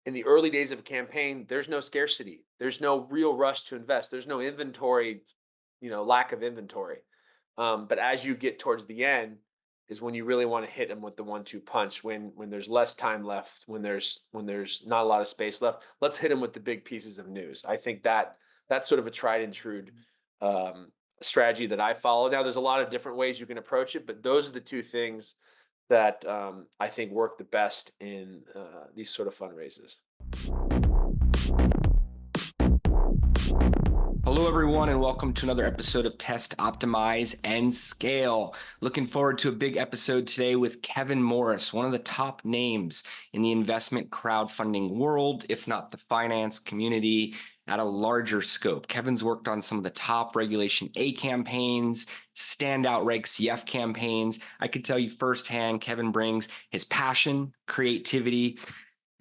in the early days of a campaign, there's no scarcity. There's no real rush to invest. There's no inventory, lack of inventory. But as you get towards the end, is when you really want to hit them with the one-two punch. When there's less time left, when there's not a lot of space left, let's hit them with the big pieces of news. I think that's sort of a tried and true um, strategy that I follow. Now, there's a lot of different ways you can approach it, but those are the two things that I think work the best in these sort of fundraisers. Hello, everyone, and welcome to another episode of Test, Optimize, and Scale. Looking forward to a big episode today with Kevin Morris, one of the top names in the investment crowdfunding world, if not the finance community at a larger scope. Kevin's worked on some of the top Regulation A campaigns, standout Reg CF campaigns. I could tell you firsthand, Kevin brings his passion, creativity,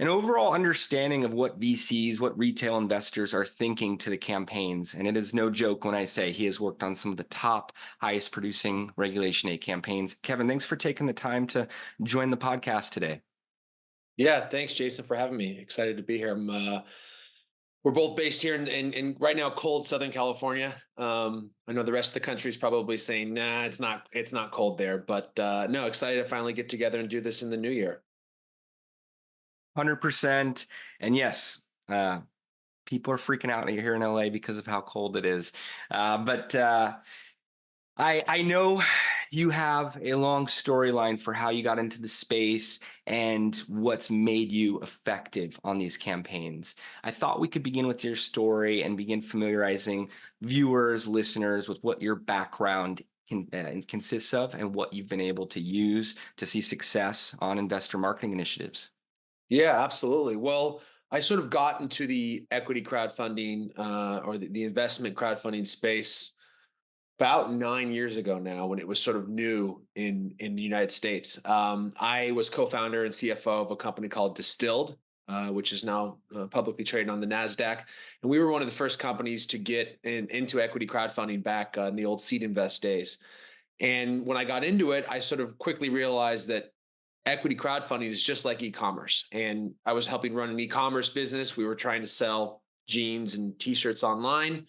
an overall understanding of what VCs, what retail investors are thinking to the campaigns. And it is no joke when I say he has worked on some of the top, highest producing Regulation A campaigns. Kevin, thanks for taking the time to join the podcast today. Yeah, thanks, Jason, for having me. Excited to be here. We're both based here in right now cold Southern California. I know the rest of the country is probably saying, "Nah, it's not cold there." But no, excited to finally get together and do this in the new year. 100%. And yes, people are freaking out here in LA because of how cold it is. But I know you have a long storyline for how you got into the space and what's made you effective on these campaigns. I thought we could begin with your story and begin familiarizing viewers, listeners with what your background consists of and what you've been able to use to see success on investor marketing initiatives. Yeah, absolutely. Well, I sort of got into the equity crowdfunding or the investment crowdfunding space about 9 years ago now, when it was sort of new in the United States. I was co-founder and CFO of a company called Distilled, which is now publicly traded on the NASDAQ. And we were one of the first companies to get into equity crowdfunding back in the old seed invest days. And when I got into it, I sort of quickly realized that equity crowdfunding is just like e-commerce. And I was helping run an e-commerce business. We were trying to sell jeans and t-shirts online.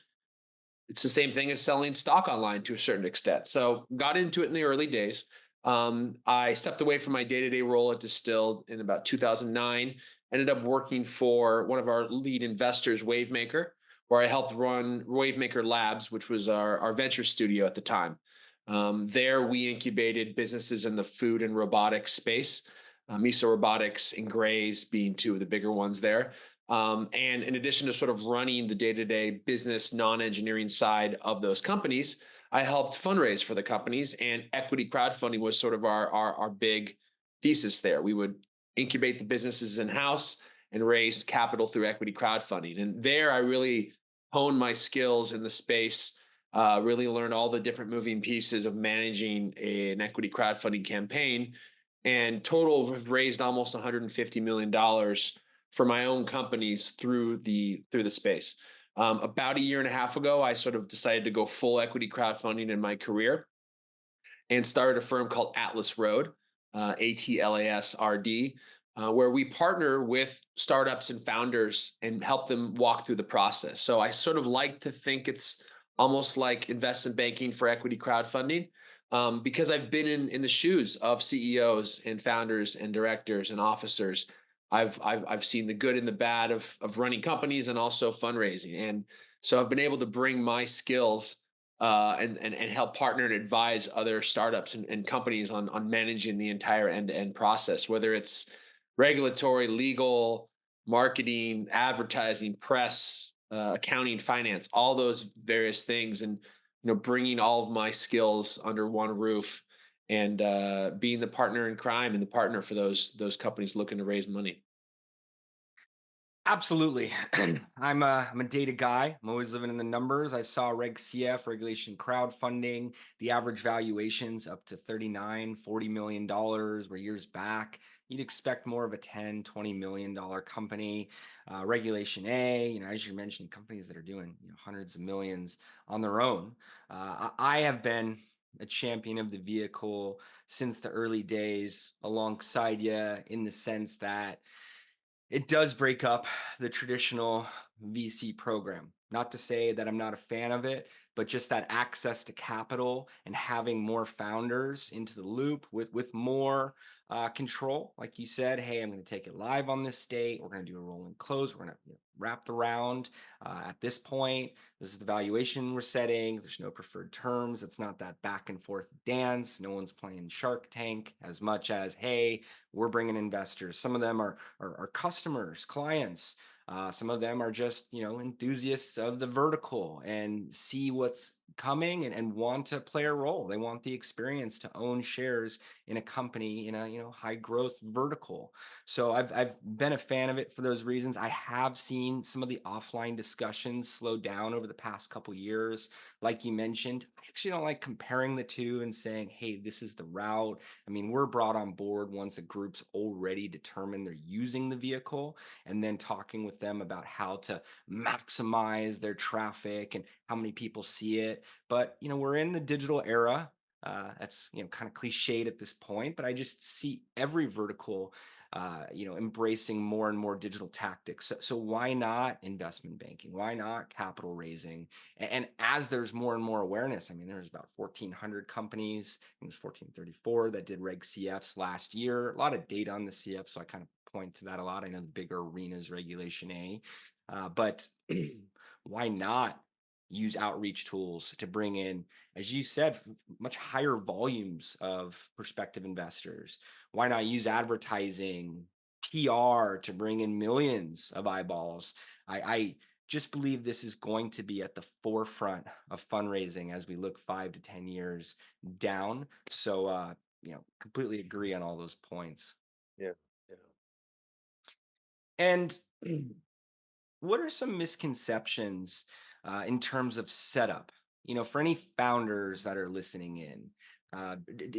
It's the same thing as selling stock online to a certain extent. So got into it in the early days. I stepped away from my day-to-day role at Distilled in about 2009. Ended up working for one of our lead investors, Wavemaker, where I helped run Wavemaker Labs, which was our venture studio at the time. There, we incubated businesses in the food and robotics space, Miso Robotics and Graze being two of the bigger ones there. And in addition to sort of running the day-to-day business non-engineering side of those companies, I helped fundraise for the companies, and equity crowdfunding was sort of our big thesis there. We would incubate the businesses in-house and raise capital through equity crowdfunding. And there I really honed my skills in the space, really learned all the different moving pieces of managing an equity crowdfunding campaign, and total have raised almost $150 million for my own companies through the space. About a year and a half ago, I sort of decided to go full equity crowdfunding in my career and started a firm called Atlas Road, ATLASRD, where we partner with startups and founders and help them walk through the process. So I sort of like to think it's almost like investment banking for equity crowdfunding, because I've been in the shoes of CEOs and founders and directors and officers. I've seen the good and the bad of running companies and also fundraising, and so I've been able to bring my skills and help partner and advise other startups and companies on managing the entire end-to-end process, whether it's regulatory, legal, marketing, advertising, press, accounting, finance, all those various things, and bringing all of my skills under one roof, and being the partner in crime and the partner for those companies looking to raise money. Absolutely. I'm a data guy. I'm always living in the numbers. I saw Reg CF, regulation crowdfunding, the average valuations up to 39, $40 million were years back. You'd expect more of a 10, $20 million company. Regulation A, as you're mentioning, companies that are doing hundreds of millions on their own. I have been a champion of the vehicle since the early days alongside you, in the sense that It does break up the traditional VC program. Not to say that I'm not a fan of it, but just that access to capital and having more founders into the loop with more control. Like you said, hey, I'm going to take it live on this date. We're going to do a rolling close. We're going to wrap the round at this point. This is the valuation we're setting. There's no preferred terms. It's not that back and forth dance. No one's playing Shark Tank as much as, hey, we're bringing investors. Some of them are customers, clients. Some of them are just, enthusiasts of the vertical and see what's coming and want to play a role. They want the experience to own shares in a company in a, high growth vertical. So I've been a fan of it for those reasons. I have seen some of the offline discussions slow down over the past couple years. Like you mentioned, I actually don't like comparing the two and saying, hey, this is the route. I mean, we're brought on board once a group's already determined they're using the vehicle, and then talking with them about how to maximize their traffic and how many people see it. But, we're in the digital era. That's, kind of cliched at this point, but I just see every vertical embracing more and more digital tactics. So why not investment banking? Why not capital raising? And as there's more and more awareness, I mean, there's about 1,400 companies, I think it was 1,434 that did Reg CFs last year. A lot of data on the CF, so I kind of point to that a lot. I know the bigger arenas, Regulation A, but why not use outreach tools to bring in, as you said, much higher volumes of prospective investors? Why not use advertising, PR to bring in millions of eyeballs? I just believe this is going to be at the forefront of fundraising as we look 5 to 10 years down. So, completely agree on all those points. Yeah. Yeah. And what are some misconceptions in terms of setup? For any founders that are listening in,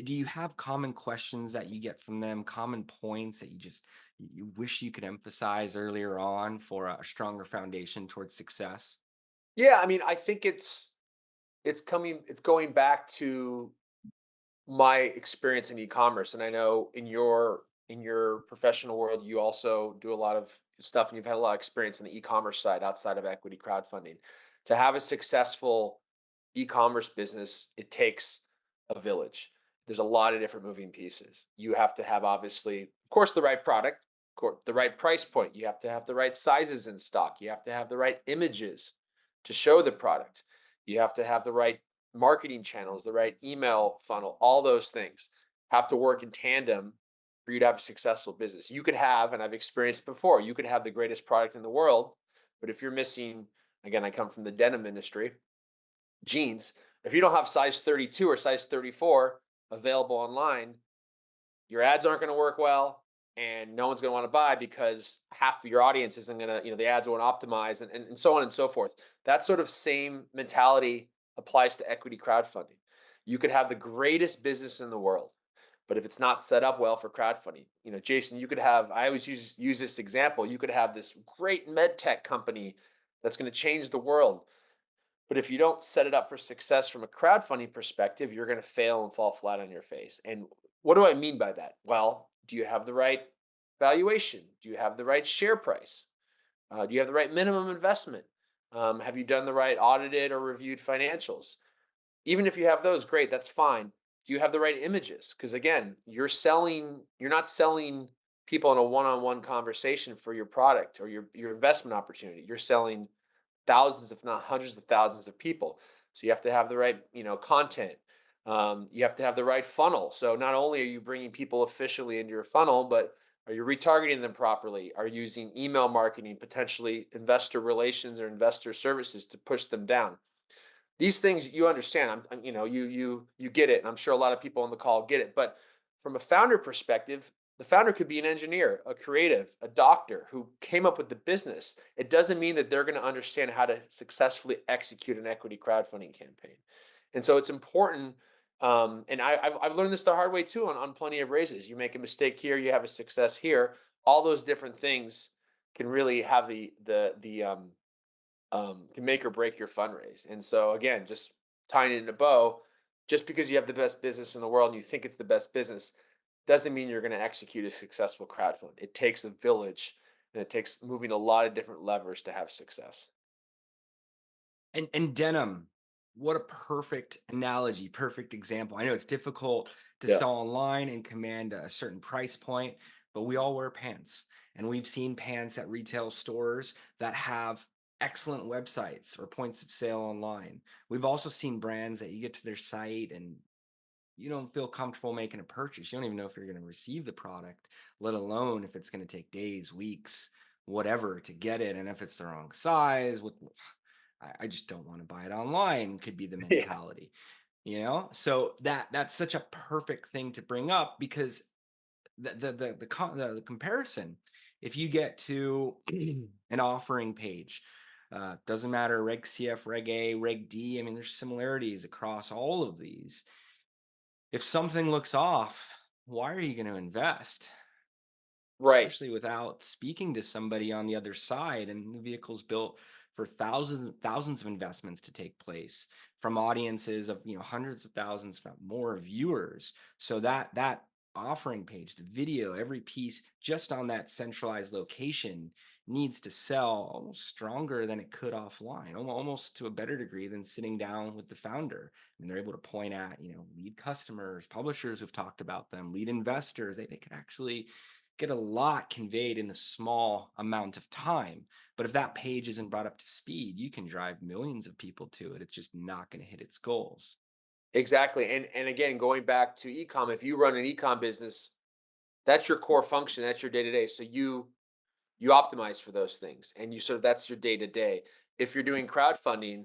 do you have common questions that you get from them, common points that you wish you could emphasize earlier on for a stronger foundation towards success? Yeah, I mean, I think it's going back to my experience in e-commerce, and I know in your professional world you also do a lot of stuff, and you've had a lot of experience in the e-commerce side outside of equity crowdfunding. To have a successful e-commerce business, it takes a village. There's a lot of different moving pieces. You have to have, obviously, of course, the right product, the right price point. You have to have the right sizes in stock. You have to have the right images to show the product. You have to have the right marketing channels, the right email funnel. All those things have to work in tandem for you to have a successful business. You could have, and I've experienced before, you could have the greatest product in the world, but if you're missing, again, I come from the denim industry, jeans, if you don't have size 32 or size 34 available online, your ads aren't going to work well, and no one's going to want to buy because half of your audience isn't going to, the ads won't optimize, and so on and so forth. That sort of same mentality applies to equity crowdfunding. You could have the greatest business in the world, but if it's not set up well for crowdfunding, Jason, you could have, I always use this example, you could have this great med tech company that's going to change the world, but if you don't set it up for success from a crowdfunding perspective, you're going to fail and fall flat on your face. And what do I mean by that? Well, do you have the right valuation? Do you have the right share price? Do you have the right minimum investment? Have you done the right audited or reviewed financials? Even if you have those, great, that's fine. Do you have the right images? Because again, you're not selling people in a one-on-one conversation for your product or your investment opportunity. You're selling thousands, if not hundreds of thousands of people. So you have to have the right, content. You have to have the right funnel. So not only are you bringing people efficiently into your funnel, but are you retargeting them properly? Are you using email marketing, potentially investor relations or investor services to push them down? These things you understand. You get it, and I'm sure a lot of people on the call get it. But from a founder perspective, the founder could be an engineer, a creative, a doctor who came up with the business. It doesn't mean that they're going to understand how to successfully execute an equity crowdfunding campaign. And so it's important. And I've learned this the hard way too on plenty of raises. You make a mistake here, you have a success here. All those different things can really have can make or break your fundraise. And so again, just tying it in a bow, just because you have the best business in the world and you think it's the best business doesn't mean you're going to execute a successful crowdfund. It takes a village. and it takes moving a lot of different levers to have success. And denim, what a perfect analogy, perfect example. I know it's difficult to Yeah. sell online and command a certain price point, but we all wear pants. And we've seen pants at retail stores that have excellent websites or points of sale online. We've also seen brands that you get to their site and you don't feel comfortable making a purchase. You don't even know if you're going to receive the product, let alone if it's going to take days, weeks, whatever to get it. And if it's the wrong size, with I just don't want to buy it online could be the Yeah. mentality, you know? So that's such a perfect thing to bring up because the comparison, if you get to an offering page, doesn't matter reg CF, reg A, reg D, I mean, there's similarities across all of these. If something looks off, why are you going to invest? Right. Especially without speaking to somebody on the other side, and the vehicle's built for thousands of investments to take place from audiences of hundreds of thousands if not more viewers. So that offering page, the video, every piece just on that centralized location needs to sell almost stronger than it could offline, almost to a better degree than sitting down with the founder. And they're able to point at lead customers, publishers who've talked about them, lead investors. They could actually get a lot conveyed in a small amount of time. But if that page isn't brought up to speed, you can drive millions of people to it. It's just not going to hit its goals. Exactly. And again, going back to ecom, if you run an ecom business, that's your core function, that's your day to day. So you optimize for those things, and you sort of that's your day to day. If you're doing crowdfunding,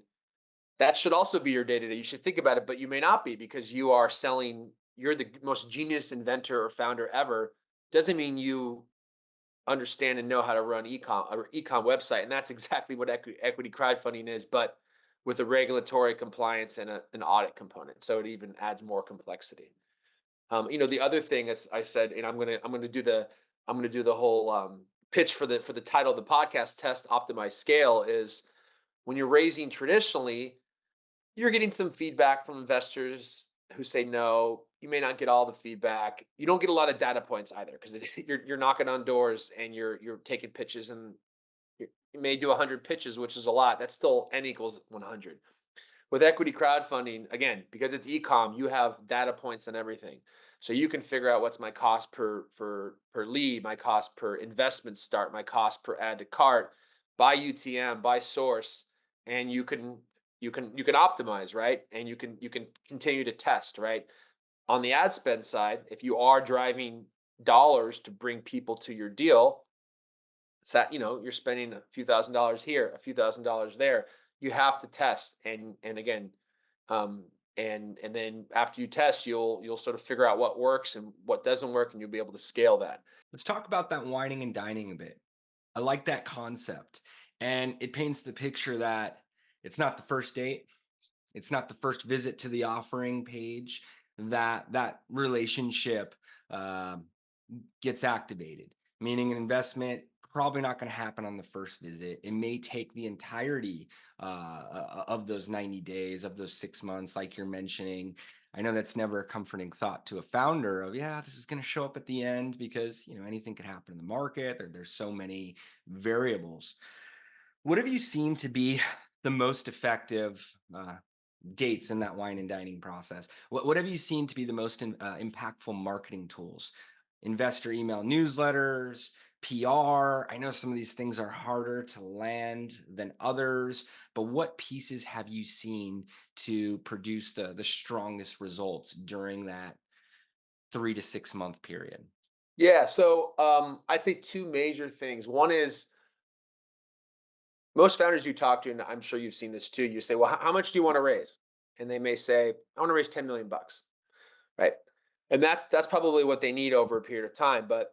that should also be your day to day. You should think about it, but you may not be because you are selling. You're the most genius inventor or founder ever. Doesn't mean you understand and know how to run ecom website, and that's exactly what equity crowdfunding is, but with a regulatory compliance and an audit component. So it even adds more complexity. The other thing, as I said, and I'm gonna do the whole pitch for the title of the podcast, test, optimize, scale, is when you're raising traditionally, you're getting some feedback from investors who say no. You may not get all the feedback. You don't get a lot of data points either because you're knocking on doors and you're taking pitches, and you may do 100 pitches, which is a lot. That's still n equals 100. With equity crowdfunding, again, because it's ecom, you have data points on everything. So you can figure out what's my cost per lead, my cost per investment start, my cost per add to cart, by UTM, by source, and you can optimize, right? And you can continue to test, right? On the ad spend side, if you are driving dollars to bring people to your deal, you're spending a few $1,000s here, a few $1,000s there. You have to test, and again, and then after you test, you'll sort of figure out what works and what doesn't work, and you'll be able to scale that. Let's talk about that whining and dining a bit. I like that concept. And it paints the picture that it's not the first date, it's not the first visit to the offering page that relationship um, gets activated. Meaning, an investment probably not going to happen on the first visit. It may take the entirety of those 90 days, of those 6 months, like you're mentioning. I know that's never a comforting thought to a founder of, yeah, this is going to show up at the end because anything could happen in the market. There's so many variables. What have you seen to be the most effective dates in that wine and dining process? What have you seen to be the most impactful marketing tools? Investor email newsletters, PR. I know some of these things are harder to land than others, but what pieces have you seen to produce the strongest results during that 3 to 6 month period? Yeah, so I'd say two major things. One is most founders you talk to, and I'm sure you've seen this too. You say, "Well, how much do you want to raise?" And they may say, "I want to raise 10 million bucks." Right? And that's probably what they need over a period of time, but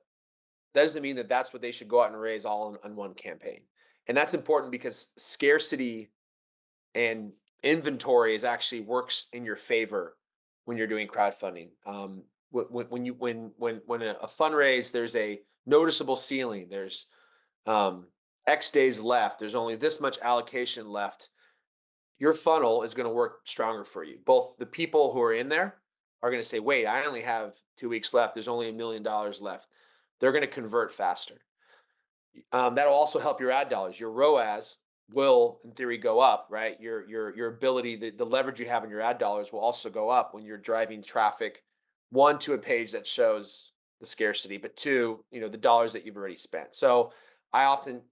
that doesn't mean that that's what they should go out and raise all on one campaign. And that's important because scarcity and inventory is actually works in your favor when you're doing crowdfunding. When a fundraise, there's a noticeable ceiling. There's X days left. There's only this much allocation left. Your funnel is going to work stronger for you. Both the people who are in there are going to say, "Wait, I only have 2 weeks left. There's only $1 million left." They're going to convert faster. That'll also help your ad dollars. Your ROAS will, in theory, go up, right? Your ability, the leverage you have in your ad dollars will also go up when you're driving traffic, one, to a page that shows the scarcity, but two, the dollars that you've already spent. So I often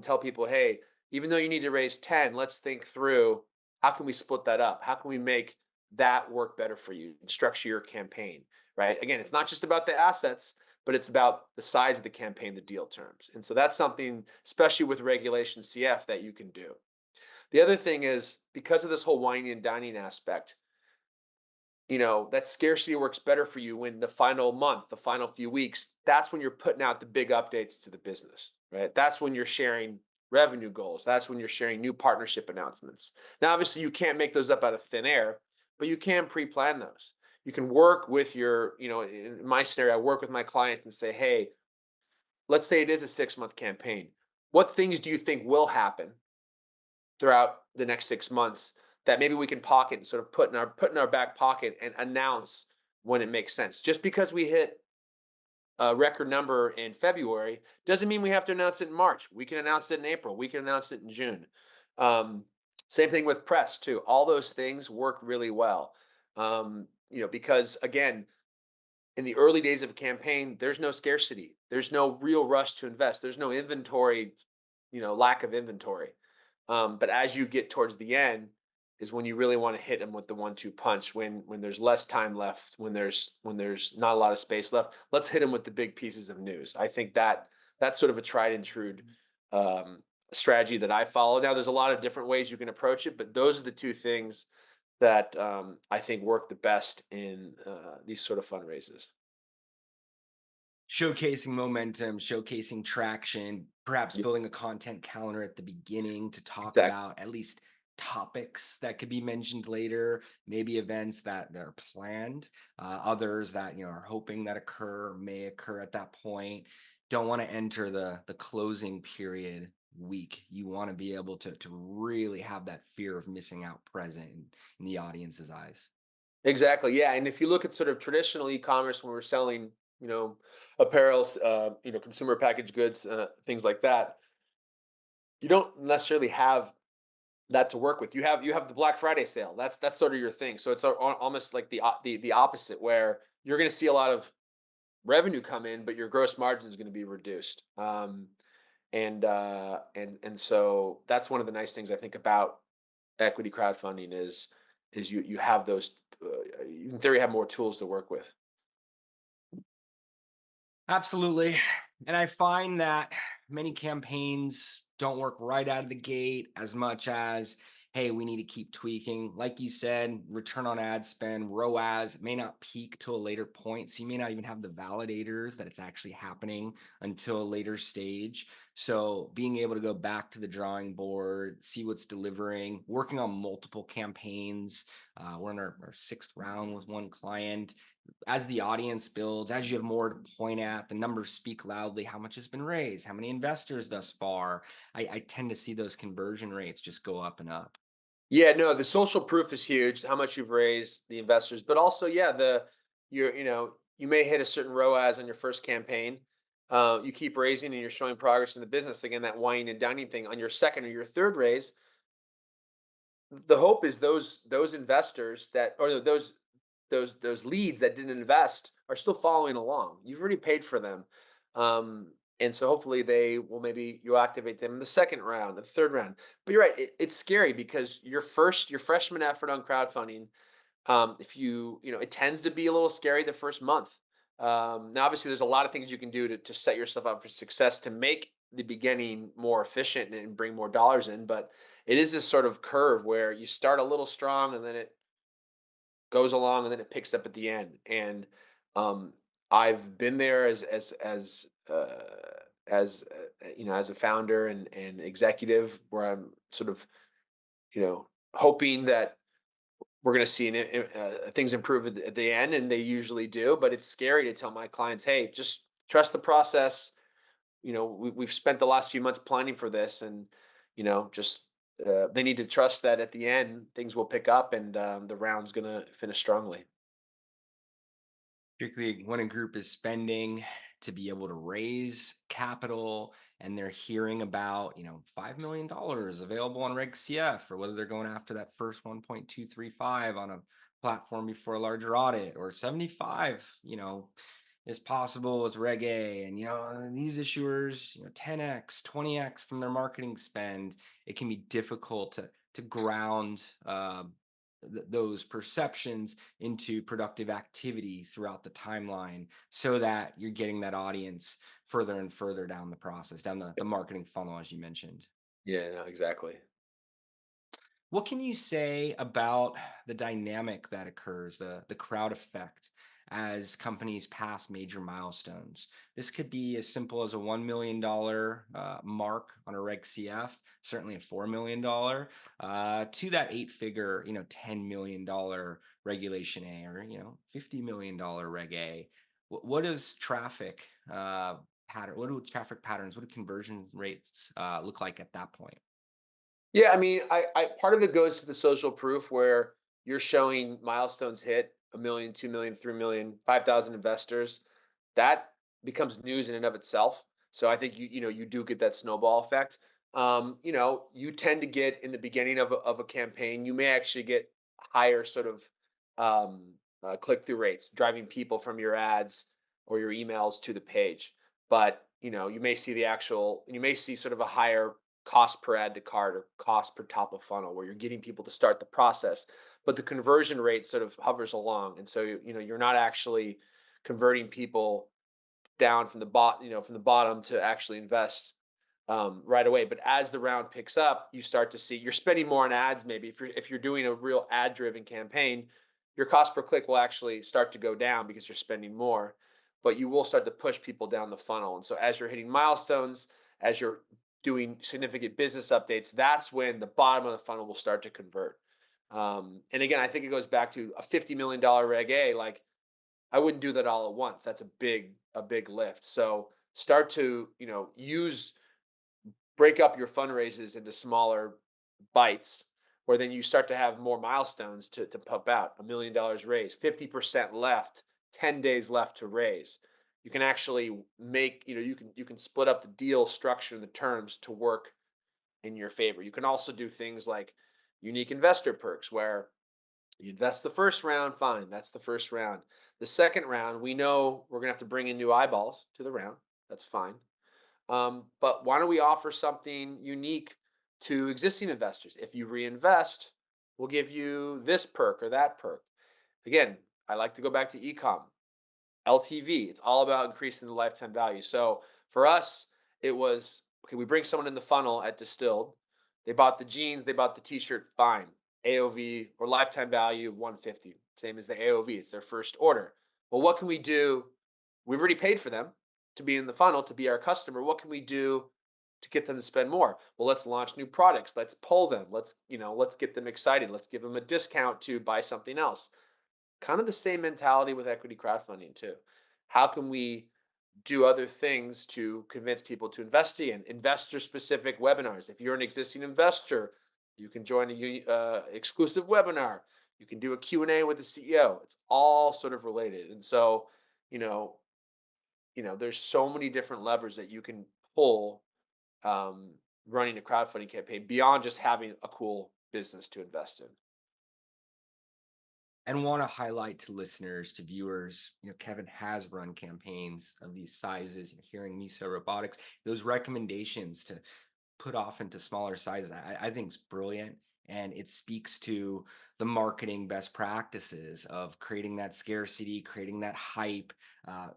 tell people, hey, even though you need to raise 10, let's think through how can we split that up? How can we make that work better for you and structure your campaign, right? Again, it's not just about the assets, but it's about the size of the campaign, the deal terms. And so that's something, especially with regulation CF, that you can do. The other thing is because of this whole whining and dining aspect, that scarcity works better for you when the final month, the final few weeks, that's when you're putting out the big updates to the business, right? That's when you're sharing revenue goals. That's when you're sharing new partnership announcements. Now, obviously, you can't make those up out of thin air, but you can pre plan those. You can work with in my scenario, I work with my clients and say, hey, let's say it is a 6-month campaign. What things do you think will happen throughout the next 6 months that maybe we can pocket and sort of put in our back pocket and announce when it makes sense? Just because we hit a record number in February doesn't mean we have to announce it in March. We can announce it in April. We can announce it in June. Um, Same thing with press too. All those things work really well. Because again, in the early days of a campaign, there's no scarcity. There's no real rush to invest. There's no inventory, lack of inventory. But as you get towards the end, is when you really want to hit them with the 1-2 punch. When there's less time left, when there's not a lot of space left, let's hit them with the big pieces of news. I think that's sort of a tried and true um, strategy that I follow. Now, there's a lot of different ways you can approach it, but those are the two things that I think work the best in these sort of fundraisers. Showcasing momentum, showcasing traction, perhaps Yeah, building a content calendar at the beginning to talk exactly. about at least topics that could be mentioned later, maybe events that are planned, others that are hoping that may occur at that point. Don't want to enter the closing period weak. You want to be able to really have that fear of missing out present in the audience's eyes. Exactly. Yeah. And if you look at sort of traditional e-commerce when we're selling, apparels, consumer packaged goods, things like that, you don't necessarily have that to work with. You have the Black Friday sale. That's sort of your thing. So it's almost like the opposite, where you're going to see a lot of revenue come in, but your gross margin is going to be reduced. And so that's one of the nice things I think about equity crowdfunding is you have those you in theory have more tools to work with. Absolutely. And I find that many campaigns don't work right out of the gate as much as, hey, we need to keep tweaking. Like you said, return on ad spend, ROAS may not peak till a later point. So you may not even have the validators that it's actually happening until a later stage. So being able to go back to the drawing board, see what's delivering, working on multiple campaigns. We're in our sixth round with one client. As the audience builds, as you have more to point at, the numbers speak loudly. How much has been raised? How many investors thus far? I tend to see those conversion rates just go up and up. Yeah, no, the social proof is huge. How much you've raised, the investors, but also, yeah, you may hit a certain ROAS on your first campaign. You keep raising and you're showing progress in the business. Again, that wine and dining thing on your second or your third raise. The hope is those investors that or those leads that didn't invest are still following along. You've already paid for them. And so hopefully they will maybe you activate them in the second round, the third round. But you're right, it's scary because your freshman effort on crowdfunding, if it tends to be a little scary the first month. Now, obviously, there's a lot of things you can do to set yourself up for success to make the beginning more efficient and bring more dollars in. But it is this sort of curve where you start a little strong and then it goes along and then it picks up at the end. And um, I've been there as a founder and executive where I'm sort of hoping that we're going to see things improve at the end, and they usually do. But it's scary to tell my clients, "Hey, just trust the process. We've spent the last few months planning for this, and just they need to trust that at the end things will pick up, and the round's going to finish strongly." Particularly when a group is spending to be able to raise capital, and they're hearing about, $5 million available on Reg CF, or whether they're going after that first 1.235 on a platform before a larger audit, or 75, is possible with Reg A. And these issuers, 10x, 20x from their marketing spend. It can be difficult to ground those perceptions into productive activity throughout the timeline, so that you're getting that audience further and further down the process, down the marketing funnel, as you mentioned. Yeah, no, exactly. What can you say about the dynamic that occurs, the crowd effect, as companies pass major milestones? This could be as simple as a $1 million mark on a Reg CF, certainly a $4 million, to that eight-figure, $10 million Regulation A, or $50 million Reg A. What does traffic pattern? What do traffic patterns? What do conversion rates look like at that point? Yeah, I mean, I part of it goes to the social proof where you're showing milestones hit 1 million, 2 million, 3 million, 5,000 investors. That becomes news in and of itself. So I think you do get that snowball effect. You tend to get in the beginning of a campaign, you may actually get higher sort of click through rates, driving people from your ads or your emails to the page. But you may see sort of a higher cost per add to cart or cost per top of funnel where you're getting people to start the process, but the conversion rate sort of hovers along. And so you're not actually converting people down from from the bottom to actually invest right away. But as the round picks up, you start to see you're spending more on ads. Maybe if you're doing a real ad driven campaign, your cost per click will actually start to go down because you're spending more, but you will start to push people down the funnel. And so as you're hitting milestones, as you're doing significant business updates, that's when the bottom of the funnel will start to convert. And again, I think it goes back to a $50 million Reg A. Like, I wouldn't do that all at once. That's a big lift. So start to use break up your fundraises into smaller bites, where then you start to have more milestones to pump out. $1 million raised, 50% left, 10 days left to raise. You can actually make, you can split up the deal structure and the terms to work in your favor. You can also do things like unique investor perks, where you invest the first round, fine, that's the first round. The second round, we know we're gonna have to bring in new eyeballs to the round. That's fine. But why don't we offer something unique to existing investors? If you reinvest, we'll give you this perk or that perk. Again, I like to go back to ecom. LTV, it's all about increasing the lifetime value. So for us, it was okay, we bring someone in the funnel at Distilled. They bought the jeans, they bought the t-shirt, fine. AOV or lifetime value of 150, same as the AOV. It's their first order. Well, what can we do? We've already paid for them to be in the funnel, to be our customer. What can we do to get them to spend more? Well, let's launch new products. Let's pull them. Let's get them excited. Let's give them a discount to buy something else. Kind of the same mentality with equity crowdfunding too. How can we do other things to convince people to invest in investor specific webinars? If you're an existing investor, you can join a exclusive webinar. You can do a Q&A with the CEO. It's all sort of related. And so, you know, there's so many different levers that you can pull um, running a crowdfunding campaign beyond just having a cool business to invest in. And want to highlight to listeners, to viewers, Kevin has run campaigns of these sizes. Hearing Miso Robotics, those recommendations to put off into smaller sizes, I think is brilliant. And it speaks to the marketing best practices of creating that scarcity, creating that hype. Uh,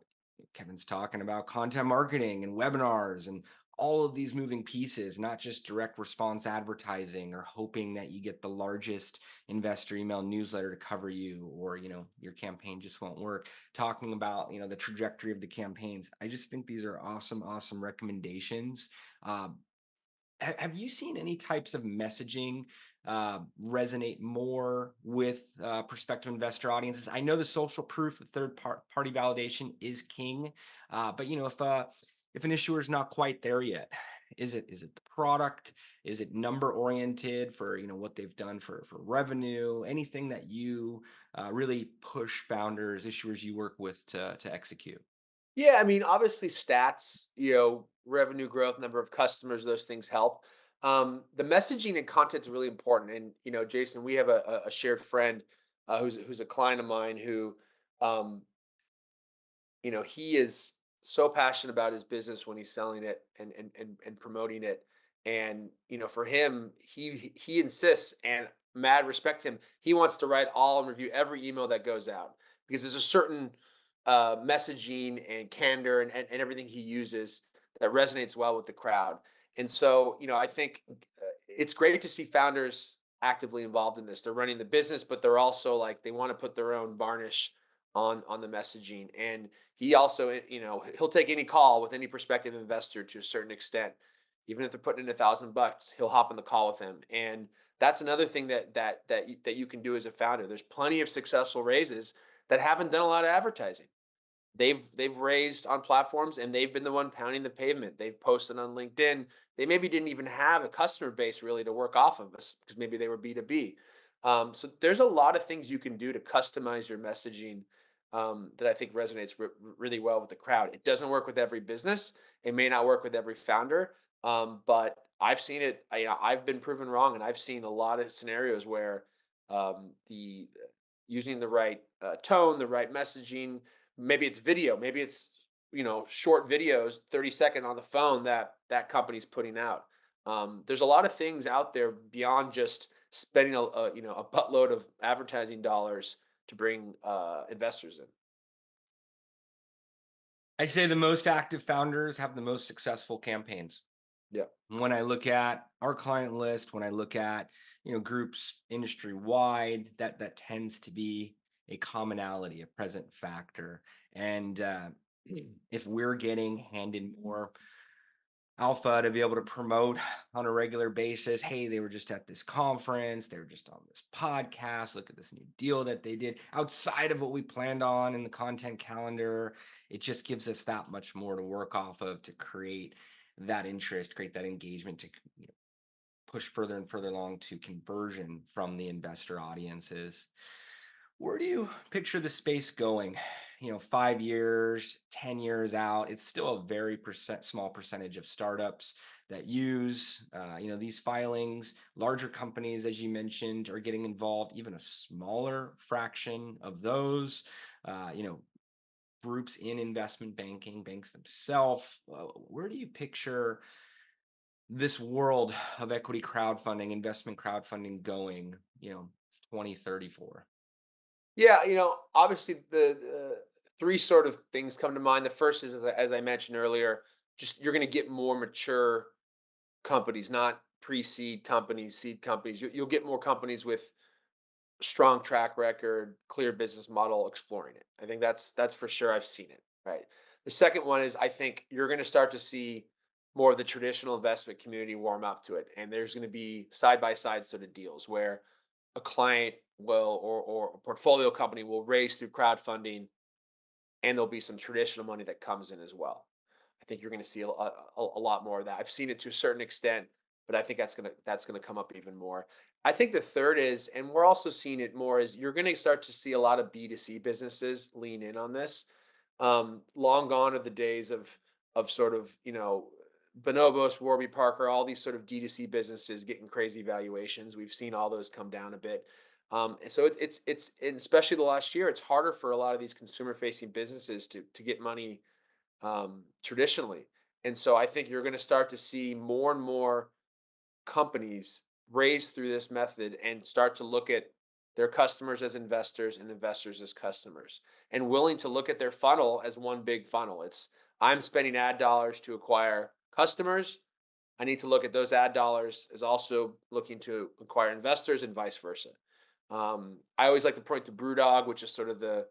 Kevin's talking about content marketing and webinars and all of these moving pieces, not just direct response advertising or hoping that you get the largest investor email newsletter to cover you, or your campaign just won't work. Talking about the trajectory of the campaigns. I just think these are awesome recommendations. Um, have you seen any types of messaging resonate more with prospective investor audiences? I know the social proof, the party validation is king, but if an issuer is not quite there yet, is it the product? Is it number oriented for what they've done for revenue? Anything that you really push founders, issuers you work with to execute? Yeah, I mean, obviously stats, revenue growth, number of customers, those things help. The messaging and content's really important. And Jason, we have a shared friend who's a client of mine who um, he is so passionate about his business when he's selling it and promoting it. And for him, he insists, and mad respect him. He wants to write all and review every email that goes out because there's a certain messaging and candor and everything he uses that resonates well with the crowd. And so, I think it's great to see founders actively involved in this. They're running the business, but they're also like they want to put their own varnish on the messaging. And he also, he'll take any call with any prospective investor to a certain extent. Even if they're putting in $1,000, he'll hop on the call with him. And that's another thing that you can do as a founder. There's plenty of successful raises that haven't done a lot of advertising. They've raised on platforms and they've been the one pounding the pavement. They've posted on LinkedIn. They maybe didn't even have a customer base really to work off of us because maybe they were B2B. So there's a lot of things you can do to customize your messaging that I think resonates really well with the crowd. It doesn't work with every business. It may not work with every founder, but I've seen it. I've been proven wrong, and I've seen a lot of scenarios where the using the right tone, the right messaging. Maybe it's video, maybe it's short videos, 30-second on the phone that company's putting out. There's a lot of things out there beyond just spending a buttload of advertising dollars to bring investors in. I say the most active founders have the most successful campaigns. Yeah. When I look at our client list, when I look at groups industry wide, that tends to be a commonality, a present factor. And if we're getting handed more alpha to be able to promote on a regular basis, hey, they were just at this conference, they were just on this podcast, look at this new deal that they did outside of what we planned on in the content calendar. It just gives us that much more to work off of to create that interest, create that engagement, to push further and further along to conversion from the investor audiences. Where do you picture the space going? 5 years, 10 years out, it's still a very small percentage of startups that use, these filings. Larger companies, as you mentioned, are getting involved. Even a smaller fraction of those, groups in investment banking, banks themselves. Where do you picture this world of equity crowdfunding, investment crowdfunding going, 2034? Yeah, obviously the three sort of things come to mind. The first is, as I mentioned earlier, just you're going to get more mature companies, not pre-seed companies, seed companies. You'll get more companies with strong track record, clear business model, exploring it. I think that's for sure. I've seen it. Right. The second one is I think you're going to start to see more of the traditional investment community warm up to it, and there's going to be side by side sort of deals where a client will or a portfolio company will raise through crowdfunding, and there'll be some traditional money that comes in as well. I think you're going to see a lot more of that. I've seen it to a certain extent, but I think that's gonna come up even more. I think the third is, and we're also seeing it more, is you're going to start to see a lot of B2C businesses lean in on this. Long gone are the days of sort of Bonobos, Warby Parker, all these sort of D2C businesses getting crazy valuations. We've seen all those come down a bit. And so it's and especially the last year, it's harder for a lot of these consumer facing businesses to get money traditionally. And so I think you're going to start to see more and more companies raise through this method and start to look at their customers as investors and investors as customers, and willing to look at their funnel as one big funnel. It's I'm spending ad dollars to acquire customers. I need to look at those ad dollars as also looking to acquire investors and vice versa. I always like to point to BrewDog, which is sort of the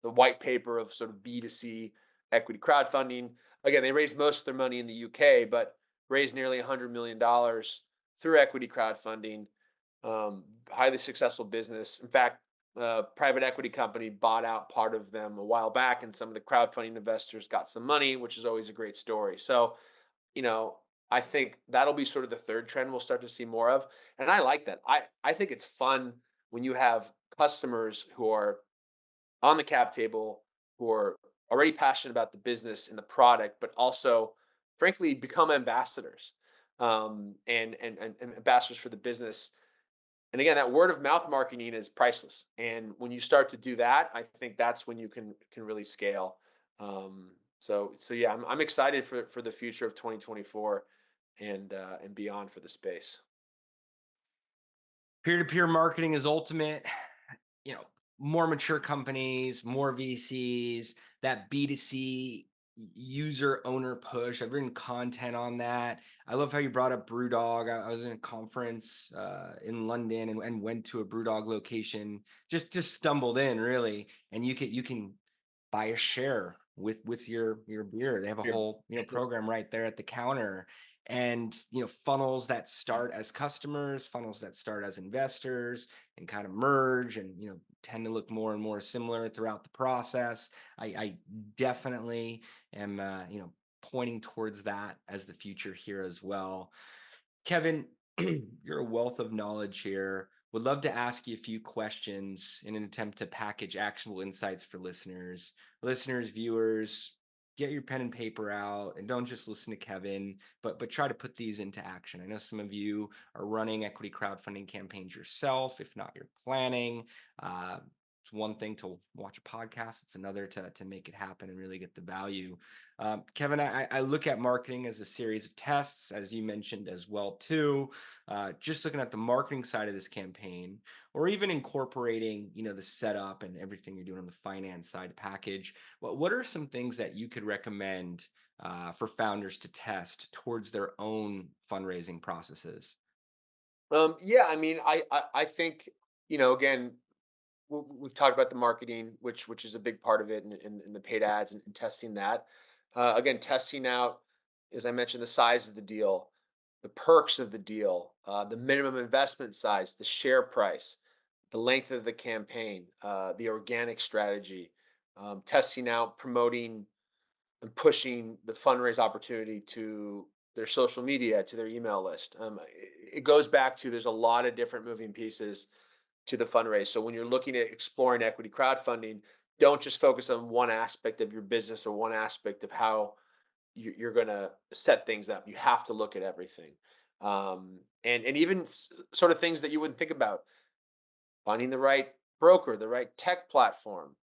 the white paper of sort of B2C equity crowdfunding. Again, they raised most of their money in the UK, but raised nearly $100 million through equity crowdfunding. Highly successful business. In fact, a private equity company bought out part of them a while back, and some of the crowdfunding investors got some money, which is always a great story. So, you know, I think that'll be sort of the third trend we'll start to see more of. And I like that. I think it's fun when you have customers who are on the cap table who are already passionate about the business and the product, but also, frankly, become ambassadors, and ambassadors for the business. And again, that word of mouth marketing is priceless. And when you start to do that, I think that's when you can really scale. So yeah, I'm excited for the future of 2024 and beyond for the space. Peer-to-peer marketing is ultimate. You know, more mature companies, more VCs, that B2C user owner push. I've written content on that. I love how you brought up Brewdog. I was in a conference in London and went to a Brewdog location. Just stumbled in really, and you can buy a share with your beer. They have a You're- whole program right there at the counter, and funnels that start as customers, funnels that start as investors, and kind of merge and tend to look more and more similar throughout the process. I definitely am pointing towards that as the future here as well. Kevin, you're a wealth of knowledge here. Would love to ask you a few questions in an attempt to package actionable insights for listeners. Listeners, viewers, get your pen and paper out and don't just listen to Kevin, but try to put these into action. I know some of you are running equity crowdfunding campaigns yourself. If not, you're planning. Uh, it's one thing to watch a podcast. It's another to make it happen and really get the value. Kevin, I look at marketing as a series of tests, as you mentioned as well too. Just looking at the marketing side of this campaign, or even incorporating, the setup and everything you're doing on the finance side package. What are some things that you could recommend for founders to test towards their own fundraising processes? yeah, I mean, I think again, we've talked about the marketing, which is a big part of it, and the paid ads and testing that. Again, testing out, as I mentioned, the size of the deal, the perks of the deal, the minimum investment size, the share price, the length of the campaign, the organic strategy, testing out, promoting, and pushing the fundraise opportunity to their social media, to their email list. It goes back to there's a lot of different moving pieces to the fundraise. So when you're looking at exploring equity crowdfunding, don't just focus on one aspect of your business or one aspect of how you're going to set things up. You have to look at everything, and even sort of things that you wouldn't think about. Finding the right broker, the right tech platform,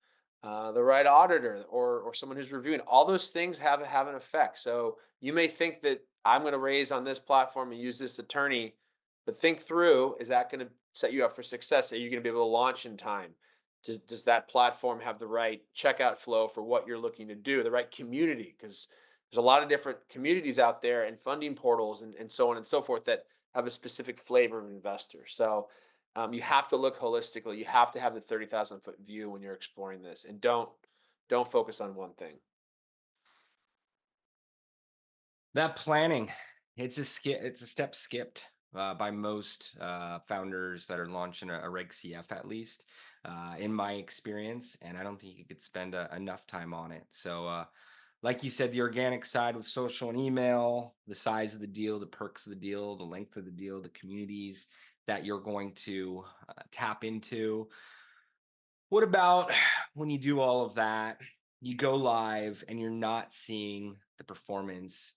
the right auditor, or someone who's reviewing. All those things have an effect. So you may think that I'm going to raise on this platform and use this attorney, but think through: is that going to set you up for success? Are you going to be able to launch in time? Does that platform have the right checkout flow for what you're looking to do? The right community, because there's a lot of different communities out there and funding portals and so on and so forth that have a specific flavor of investor. So you have to look holistically. You have to have the 30,000 foot view when you're exploring this, and don't focus on one thing. That planning, it's a step skipped by most founders that are launching a Reg CF, at least in my experience, and I don't think you could spend enough time on it. So, like you said, the organic side with social and email, the size of the deal, the perks of the deal, the length of the deal, the communities that you're going to tap into. What about when you do all of that, you go live and you're not seeing the performance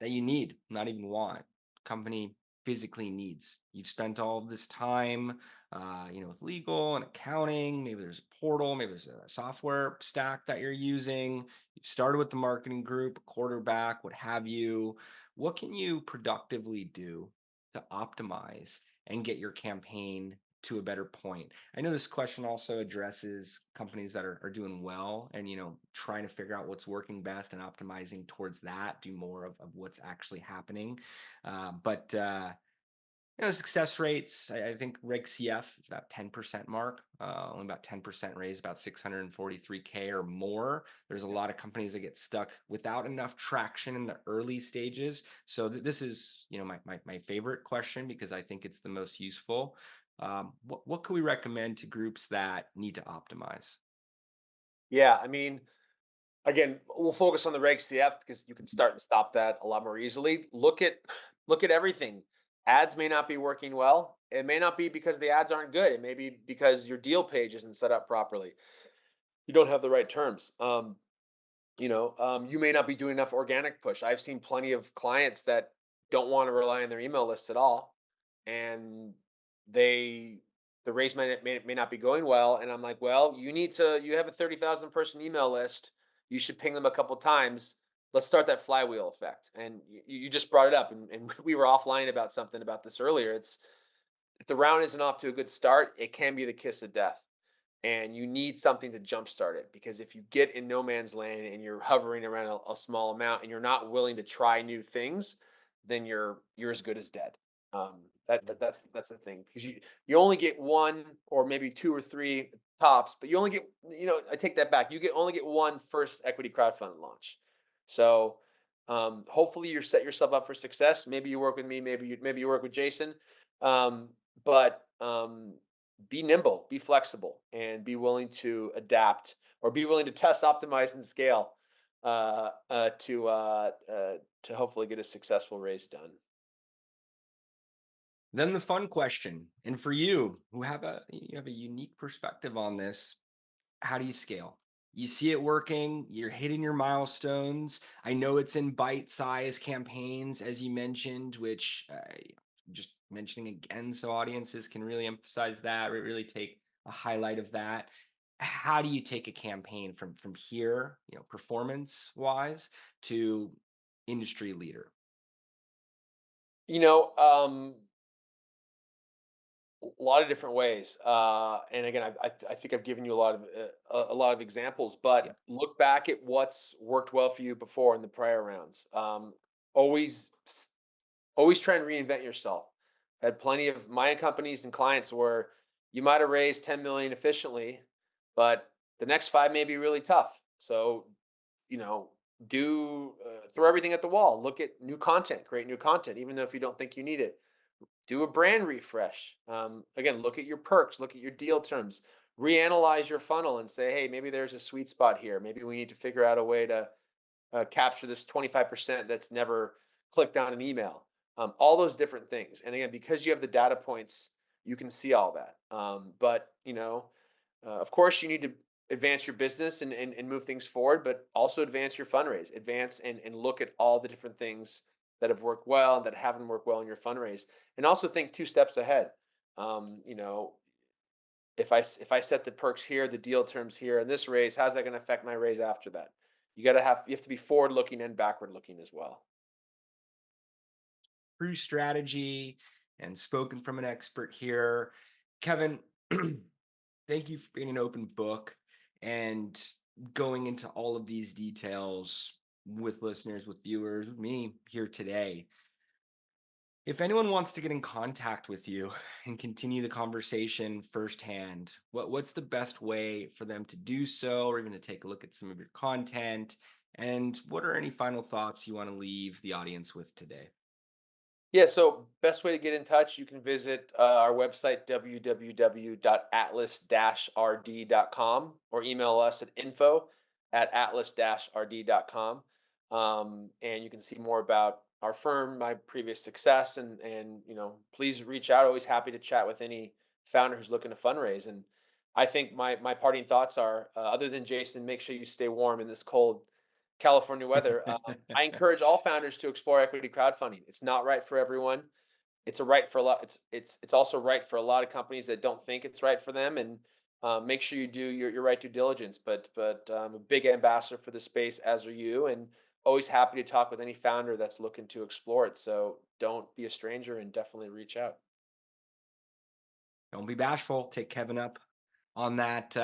that you need, not even want, company physically needs. You've spent all of this time, with legal and accounting. Maybe there's a portal, maybe there's a software stack that you're using. You've started with the marketing group, a quarterback, what have you. What can you productively do to optimize and get your campaign to a better point? I know this question also addresses companies that are doing well and trying to figure out what's working best and optimizing towards that, do more of what's actually happening. But success rates, I think Reg CF is about 10% mark, only about 10% raise, about 643K or more. There's a lot of companies that get stuck without enough traction in the early stages. So this is, my favorite question because I think it's the most useful. What can we recommend to groups that need to optimize? Yeah, I mean, again, we'll focus on the Reg CF because you can start and stop that a lot more easily. Look at everything. Ads may not be working well. It may not be because the ads aren't good. It may be because your deal page isn't set up properly. you don't have the right terms. You may not be doing enough organic push. I've seen plenty of clients that don't want to rely on their email list at all, and they the race may not be going well. And I'm like, well, you have a 30,000 person email list. You should ping them a couple times. Let's start that flywheel effect. And you just brought it up, and we were offline about something about this earlier. It's if the round isn't off to a good start, it can be the kiss of death, and you need something to jumpstart it, because if you get in no man's land and you're hovering around a small amount and you're not willing to try new things, then you're as good as dead. That's the thing, because you only get one or maybe two or three tops, but you only get, I take that back, only get one first equity crowdfund launch. So hopefully you set yourself up for success. Maybe you work with me, maybe you work with Jason, but be nimble, be flexible, and be willing to adapt, or be willing to test, optimize, and scale to hopefully get a successful raise done. Then the fun question, and for you who have a unique perspective on this, how do you scale? You see it working, you're hitting your milestones. I know it's in bite-sized campaigns, as you mentioned, which just mentioning again, so audiences can really emphasize that, or really take a highlight of that. How do you take a campaign from here, performance wise, to industry leader? You know, um, a lot of different ways. And again, I think I've given you a lot of examples, Yeah. but look back at what's worked well for you before in the prior rounds. Always always try and reinvent yourself. Had plenty of my companies and clients where you might have raised 10 million efficiently, but the next five may be really tough. So, you know, do throw everything at the wall. Look at new content, create new content, even though if you don't think you need it. Do a brand refresh. Again, look at your perks, look at your deal terms, reanalyze your funnel and say, hey, maybe there's a sweet spot here. Maybe we need to figure out a way to capture this 25% that's never clicked on an email. All those different things. And again, because you have the data points, you can see all that. Of course, you need to advance your business and move things forward, but also advance your fundraise, advance and look at all the different things that have worked well and that haven't worked well in your fundraise. And also think two steps ahead. Um, you know, if I set the perks here, the deal terms here, and this raise, how's that going to affect my raise after that? You have to be forward looking and backward looking as well. True strategy and spoken from an expert here. Kevin, thank you for being an open book and going into all of these details with listeners, with viewers, with me here today. If anyone wants to get in contact with you and continue the conversation firsthand, what's the best way for them to do so, or even to take a look at some of your content? And what are any final thoughts you want to leave the audience with today? Yeah, so best way to get in touch, you can visit our website, www.atlas-rd.com, or email us at info@atlas-rd.com. And you can see more about our firm, my previous success, and please reach out. Always happy to chat with any founder who's looking to fundraise. And I think my parting thoughts are, other than Jason, make sure you stay warm in this cold California weather. I encourage all founders to explore equity crowdfunding. It's not right for everyone. It's a right for a lot. It's also right for a lot of companies that don't think it's right for them. And make sure you do your right due diligence. But I'm a big ambassador for the space, as are you, and always happy to talk with any founder that's looking to explore it. So don't be a stranger and definitely reach out. Don't be bashful. Take Kevin up on that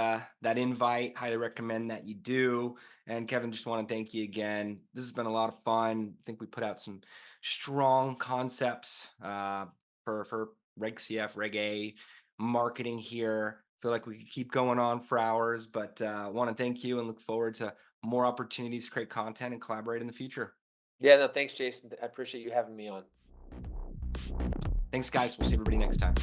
invite. Highly recommend that you do. And Kevin, just want to thank you again. This has been a lot of fun. I think we put out some strong concepts for Reg CF, Reg A marketing here. Feel like we could keep going on for hours, but want to thank you and look forward to more opportunities to create content and collaborate in the future. Yeah, no, thanks, Jason. I appreciate you having me on. Thanks, guys. We'll see everybody next time.